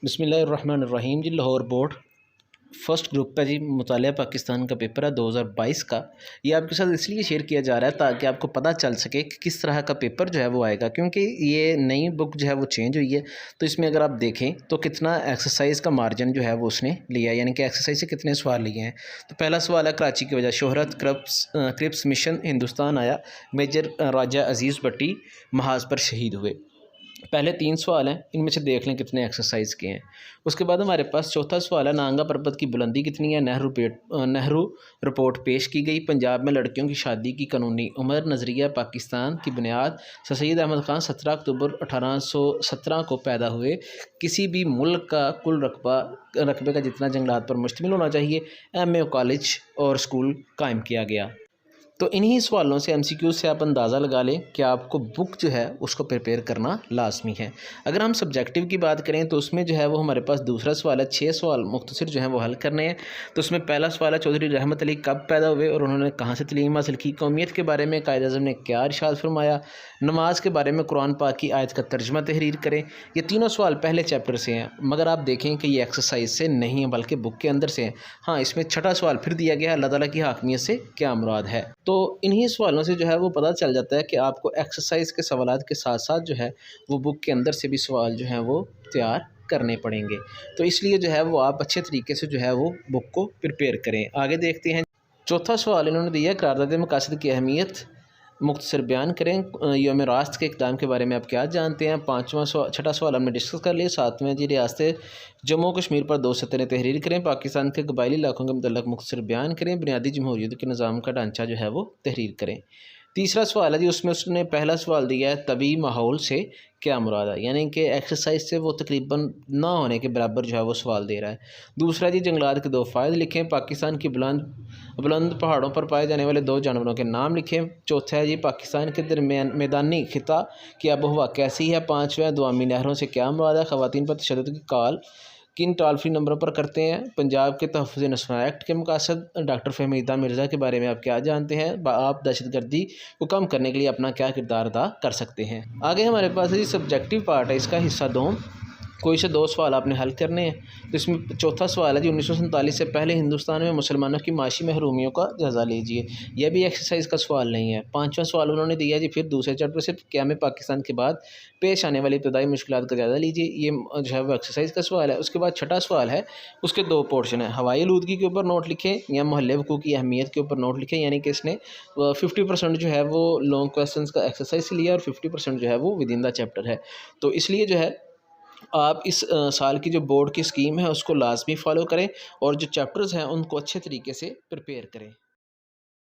بسم اللہ الرحمن الرحیم جی۔ لاہور بورڈ فرسٹ گروپ کا جی مطالعہ پاکستان کا پیپر ہے 2022 کا۔ یہ آپ کے ساتھ اس لیے شیئر کیا جا رہا ہے تاکہ آپ کو پتہ چل سکے کہ کس طرح کا پیپر جو ہے وہ آئے گا، کیونکہ یہ نئی بک جو ہے وہ چینج ہوئی ہے۔ تو اس میں اگر آپ دیکھیں تو کتنا ایکسرسائز کا مارجن جو ہے وہ اس نے لیا ہے، یعنی کہ ایکسرسائز سے کتنے سوال لیے ہیں۔ تو پہلا سوال ہے کراچی کی وجہ شہرت کرپس مشن ہندوستان آیا، میجر راجہ عزیز بٹی محاذ پر شہید ہوئے۔ پہلے 3 سوال ہیں، ان میں سے دیکھ لیں کتنے ایکسرسائز کے ہیں۔ اس کے بعد ہمارے پاس چوتھا سوال ہے نانگا پربت کی بلندی کتنی ہے، نہرو رپورٹ پیش کی گئی۔ پنجاب میں لڑکیوں کی شادی کی قانونی عمر نظریہ پاکستان کی بنیاد۔ سر سید احمد خان 17 اکتوبر 1817 کو پیدا ہوئے۔ کسی بھی ملک کا کل رقبے کا جتنا جنگلات پر مشتمل ہونا چاہیے۔ MA کالج اور اسکول قائم کیا گیا۔ تو انہی سوالوں سے MCQ سے آپ اندازہ لگا لیں کہ آپ کو بک جو ہے اس کو پریپیئر کرنا لازمی ہے۔ اگر ہم سبجیکٹیو کی بات کریں تو اس میں جو ہے وہ ہمارے پاس دوسرا سوال ہے، 6 سوال مختصر جو ہیں وہ حل کرنے ہیں۔ تو اس میں پہلا سوال ہے چودھری رحمت علی کب پیدا ہوئے اور انہوں نے کہاں سے تعلیم حاصل کی۔ قومیت کے بارے میں قائد اعظم نے کیا ارشاد فرمایا۔ نماز کے بارے میں قرآن پاک کی آیت کا ترجمہ تحریر کریں۔ یہ تینوں سوال پہلے چیپٹر سے ہیں، مگر آپ دیکھیں کہ یہ ایکسرسائز سے نہیں ہیں بلکہ بک کے اندر سے ہیں۔ ہاں، اس میں چھٹا سوال پھر دیا گیا ہے، اللہ تعالیٰ کی حاکمیت سے کیا مراد ہے۔ تو انہی سوالوں سے جو ہے وہ پتہ چل جاتا ہے کہ آپ کو ایکسرسائز کے سوالات کے ساتھ ساتھ جو ہے وہ بک کے اندر سے بھی سوال جو ہیں وہ تیار کرنے پڑیں گے۔ تو اس لیے جو ہے وہ آپ اچھے طریقے سے جو ہے وہ بک کو پریپیئر کریں۔ آگے دیکھتے ہیں، چوتھا سوال انہوں نے دیا قرارداد مقاصد کی اہمیت مختصر بیان کریں۔ یوم راست کے اقدام کے بارے میں آپ کیا جانتے ہیں۔ چھٹا سوال ہم نے ڈسکس کر لیا۔ 7واں جی ریاست جموں و کشمیر پر 2 سطریں تحریر کریں۔ پاکستان کے قبائلی علاقوں کے متعلق مختصر بیان کریں۔ بنیادی جمہوریت کے نظام کا ڈھانچہ جو ہے وہ تحریر کریں۔ تیسرا سوال ہے جی، اس نے پہلا سوال دیا ہے طبی ماحول سے کیا مراد ہے، یعنی کہ ایکسرسائز سے وہ تقریباً نہ ہونے کے برابر جو ہے وہ سوال دے رہا ہے۔ دوسرا جی جنگلات کے 2 فائدے لکھیں۔ پاکستان کی بلند پہاڑوں پر پائے جانے والے 2 جانوروں کے نام لکھیں۔ چوتھا ہے جی پاکستان کے درمیان میدانی خطہ کی آب و ہوا کیسی ہے۔ 5واں دوامی نہروں سے کیا مراد ہے۔ خواتین پر تشدد کی کال کن ٹال فری نمبر پر کرتے ہیں۔ پنجاب کے تحفظ نسواں ایکٹ کے مقاصد۔ ڈاکٹر فہمیدہ مرزا کے بارے میں آپ کیا جانتے ہیں۔ آپ دہشت گردی کو کم کرنے کے لیے اپنا کیا کردار ادا کر سکتے ہیں۔ آگے ہمارے پاس ہے جی سبجیکٹیو پارٹ ہے، اس کا حصہ 2۔ کوئی سے 2 سوال آپ نے حل کرنے ہیں۔ تو اس میں چوتھا سوال ہے جی 1947 سے پہلے ہندوستان میں مسلمانوں کی معاشی محرومیوں کا جائزہ لیجیے۔ یہ بھی ایکسرسائز کا سوال نہیں ہے۔ 5واں سوال انہوں نے دیا جی پھر دوسرے چیپٹر سے قیام پاکستان کے بعد پیش آنے والی ابتدائی مشکلات کا جائزہ لیجیے۔ یہ جو ہے وہ ایکسرسائز کا سوال ہے۔ اس کے بعد چھٹا سوال ہے، اس کے 2 پورشن ہیں۔ ہوائی آلودگی کے اوپر نوٹ لکھیں یا محلے وقوع کی اہمیت کے اوپر نوٹ لکھیں، یعنی کہ اس نے 50% جو ہے وہ لانگ کویسچنس کا ایکسرسائز سے لیا اور 50% جو ہے وہ ود ان دا چیپٹر ہے۔ تو اس لیے جو ہے آپ اس سال کی جو بورڈ کی اسکیم ہے اس کو لازمی فالو کریں اور جو چیپٹرز ہیں ان کو اچھے طریقے سے پریپیئر کریں۔